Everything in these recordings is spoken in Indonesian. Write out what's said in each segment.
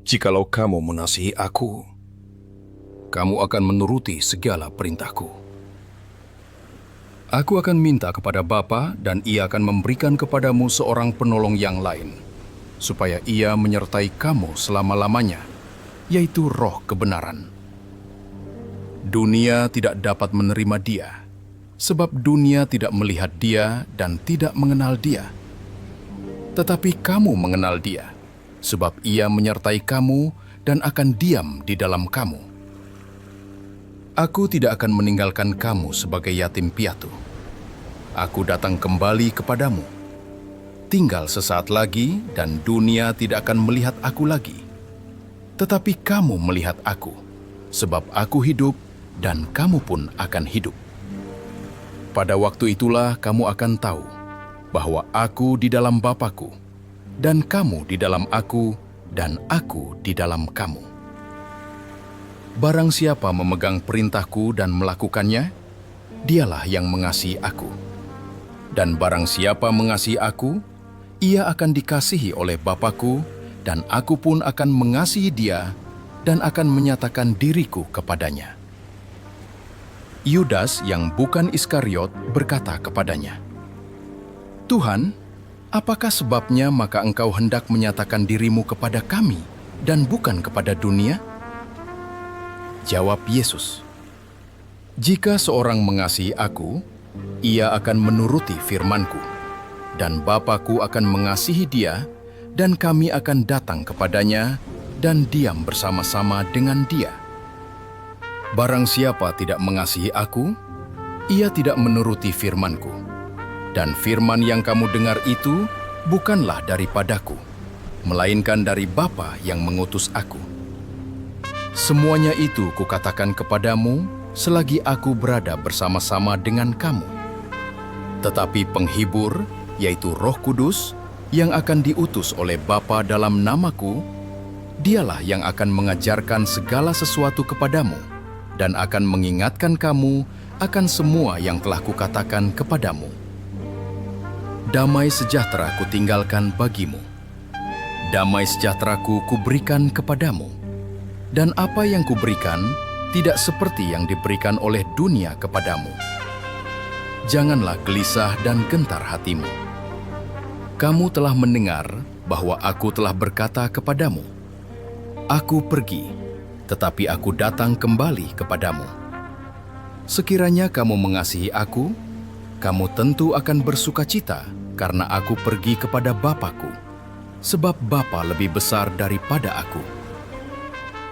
Jikalau kamu mengasihi aku, kamu akan menuruti segala perintahku. Aku akan minta kepada Bapa dan Ia akan memberikan kepadamu seorang penolong yang lain, supaya Ia menyertai kamu selama-lamanya, yaitu Roh kebenaran. Dunia tidak dapat menerima Dia, sebab dunia tidak melihat Dia dan tidak mengenal Dia. Tetapi kamu mengenal Dia, sebab Ia menyertai kamu dan akan diam di dalam kamu. Aku tidak akan meninggalkan kamu sebagai yatim piatu. Aku datang kembali kepadamu. Tinggal sesaat lagi dan dunia tidak akan melihat aku lagi. Tetapi kamu melihat aku, sebab aku hidup dan kamu pun akan hidup. Pada waktu itulah kamu akan tahu bahwa aku di dalam Bapa-Ku, dan kamu di dalam aku, dan aku di dalam kamu. Barang siapa memegang perintahku dan melakukannya, dialah yang mengasihi aku. Dan barang siapa mengasihi aku, ia akan dikasihi oleh Bapa-Ku, dan aku pun akan mengasihi dia dan akan menyatakan diriku kepadanya. Yudas yang bukan Iskariot berkata kepadanya, "Tuhan, apakah sebabnya maka engkau hendak menyatakan dirimu kepada kami dan bukan kepada dunia?" Jawab Yesus, "Jika seorang mengasihi aku, ia akan menuruti firman-Ku, dan Bapa-Ku akan mengasihi dia, dan kami akan datang kepadanya dan diam bersama-sama dengan dia. Barang siapa tidak mengasihi aku, ia tidak menuruti firman-Ku. Dan firman yang kamu dengar itu bukanlah daripadaku, melainkan dari Bapa yang mengutus aku. Semuanya itu kukatakan kepadamu selagi aku berada bersama-sama dengan kamu. Tetapi penghibur, yaitu Roh Kudus, yang akan diutus oleh Bapa dalam namaku, dialah yang akan mengajarkan segala sesuatu kepadamu dan akan mengingatkan kamu akan semua yang telah kukatakan kepadamu. Damai sejahtera kutinggalkan bagimu. Damai sejahteraku kuberikan kepadamu. Dan apa yang kuberikan tidak seperti yang diberikan oleh dunia kepadamu. Janganlah gelisah dan gentar hatimu. Kamu telah mendengar bahwa aku telah berkata kepadamu, Aku pergi, tetapi aku datang kembali kepadamu. Sekiranya kamu mengasihi aku, kamu tentu akan bersukacita karena aku pergi kepada Bapa-Ku, sebab Bapa lebih besar daripada aku.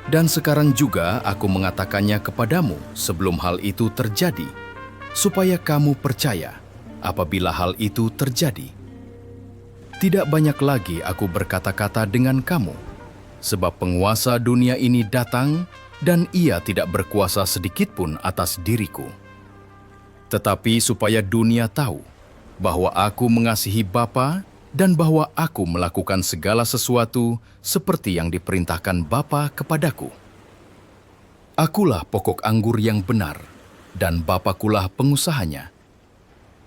Dan sekarang juga aku mengatakannya kepadamu sebelum hal itu terjadi, supaya kamu percaya apabila hal itu terjadi. Tidak banyak lagi aku berkata-kata dengan kamu, sebab penguasa dunia ini datang dan ia tidak berkuasa sedikitpun atas diriku. Tetapi supaya dunia tahu bahwa aku mengasihi Bapa dan bahwa aku melakukan segala sesuatu seperti yang diperintahkan Bapa kepadaku. Akulah pokok anggur yang benar, dan Bapa-Kulah pengusahanya.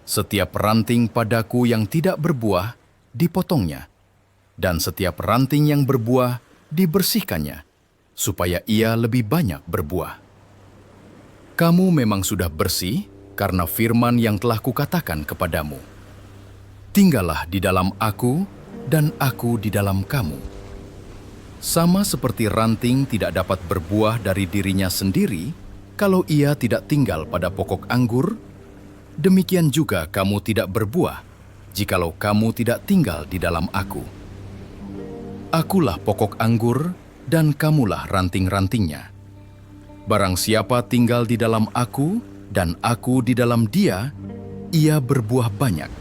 Setiap ranting padaku yang tidak berbuah, dipotongnya, dan setiap ranting yang berbuah, dibersihkannya, supaya ia lebih banyak berbuah. Kamu memang sudah bersih karena firman yang telah kukatakan kepadamu. Tinggallah di dalam aku, dan aku di dalam kamu. Sama seperti ranting tidak dapat berbuah dari dirinya sendiri, kalau ia tidak tinggal pada pokok anggur, demikian juga kamu tidak berbuah, jikalau kamu tidak tinggal di dalam aku. Akulah pokok anggur, dan kamulah ranting-rantingnya. Barang siapa tinggal di dalam aku, dan aku di dalam dia, ia berbuah banyak.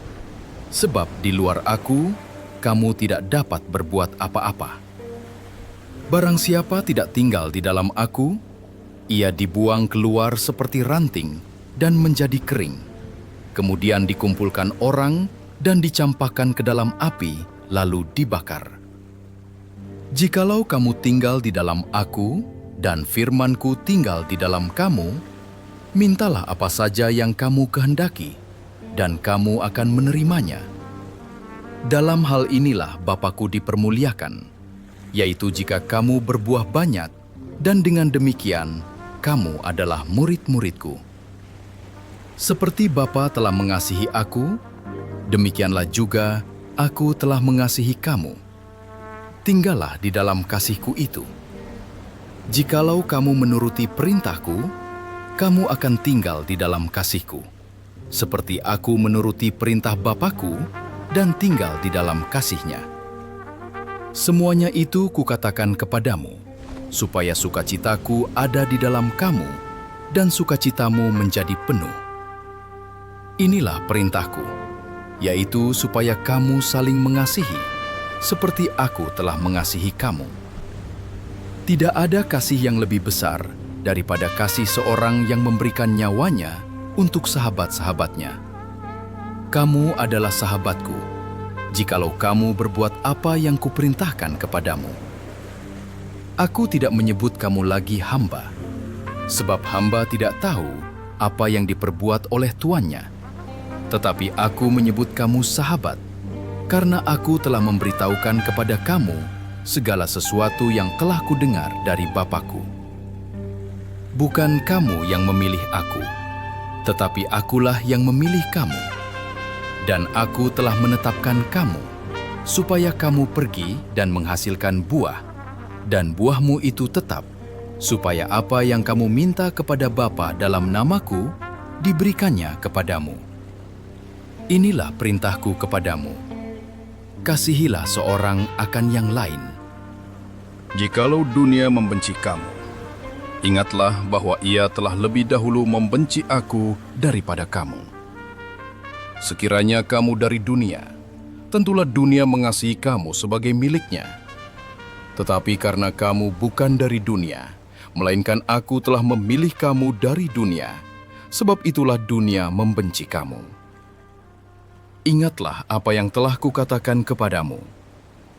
Sebab di luar aku, kamu tidak dapat berbuat apa-apa. Barang siapa tidak tinggal di dalam aku, ia dibuang keluar seperti ranting dan menjadi kering. Kemudian dikumpulkan orang dan dicampakkan ke dalam api, lalu dibakar. Jikalau kamu tinggal di dalam aku, dan firman-Ku tinggal di dalam kamu, mintalah apa saja yang kamu kehendaki, dan kamu akan menerimanya. Dalam hal inilah Bapa-Ku dipermuliakan, yaitu jika kamu berbuah banyak, dan dengan demikian kamu adalah murid-muridku. Seperti Bapa telah mengasihi aku, demikianlah juga aku telah mengasihi kamu. Tinggallah di dalam kasihku itu. Jikalau kamu menuruti perintahku, kamu akan tinggal di dalam kasihku, seperti aku menuruti perintah Bapa-Ku dan tinggal di dalam kasih-Nya. Semuanya itu kukatakan kepadamu, supaya sukacitaku ada di dalam kamu dan sukacitamu menjadi penuh. Inilah perintahku, yaitu supaya kamu saling mengasihi, seperti aku telah mengasihi kamu. Tidak ada kasih yang lebih besar daripada kasih seorang yang memberikan nyawanya untuk sahabat-sahabatnya. Kamu adalah sahabatku, jikalau kamu berbuat apa yang kuperintahkan kepadamu. Aku tidak menyebut kamu lagi hamba, sebab hamba tidak tahu apa yang diperbuat oleh tuannya. Tetapi aku menyebut kamu sahabat, karena aku telah memberitahukan kepada kamu segala sesuatu yang telah kudengar dari Bapa-Ku. Bukan kamu yang memilih aku, tetapi akulah yang memilih kamu. Dan aku telah menetapkan kamu, supaya kamu pergi dan menghasilkan buah, dan buahmu itu tetap, supaya apa yang kamu minta kepada Bapa dalam namaku, diberikannya kepadamu. Inilah perintahku kepadamu. Kasihilah seorang akan yang lain. Jikalau dunia membenci kamu, ingatlah bahwa ia telah lebih dahulu membenci aku daripada kamu. Sekiranya kamu dari dunia, tentulah dunia mengasihi kamu sebagai miliknya. Tetapi karena kamu bukan dari dunia, melainkan aku telah memilih kamu dari dunia, sebab itulah dunia membenci kamu. Ingatlah apa yang telah kukatakan kepadamu.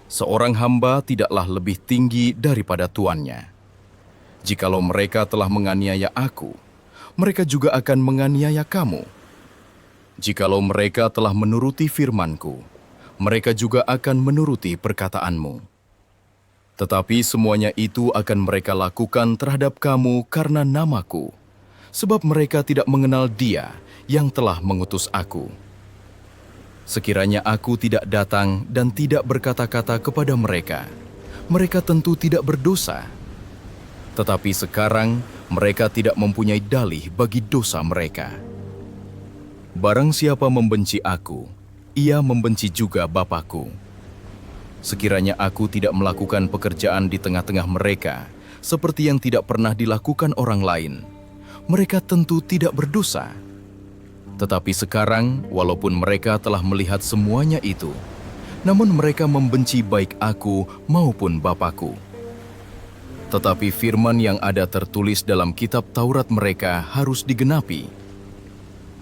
Seorang hamba tidaklah lebih tinggi daripada tuannya. Jikalau mereka telah menganiaya aku, mereka juga akan menganiaya kamu. Jikalau mereka telah menuruti firman-Ku, mereka juga akan menuruti perkataanmu. Tetapi semuanya itu akan mereka lakukan terhadap kamu karena namaku, sebab mereka tidak mengenal Dia yang telah mengutus aku. Sekiranya aku tidak datang dan tidak berkata-kata kepada mereka, mereka tentu tidak berdosa. Tetapi sekarang mereka tidak mempunyai dalih bagi dosa mereka. Barang siapa membenci aku, ia membenci juga Bapa-Ku. Sekiranya aku tidak melakukan pekerjaan di tengah-tengah mereka, seperti yang tidak pernah dilakukan orang lain, mereka tentu tidak berdosa. Tetapi sekarang, walaupun mereka telah melihat semuanya itu, namun mereka membenci baik aku maupun Bapa-Ku. Tetapi firman yang ada tertulis dalam kitab Taurat mereka harus digenapi.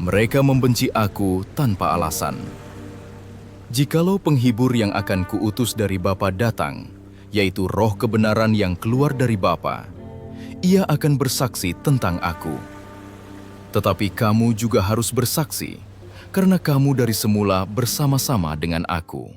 Mereka membenci aku tanpa alasan. Jikalau penghibur yang akan kuutus dari Bapa datang, yaitu roh kebenaran yang keluar dari Bapa, ia akan bersaksi tentang aku. Tetapi kamu juga harus bersaksi, karena kamu dari semula bersama-sama dengan aku.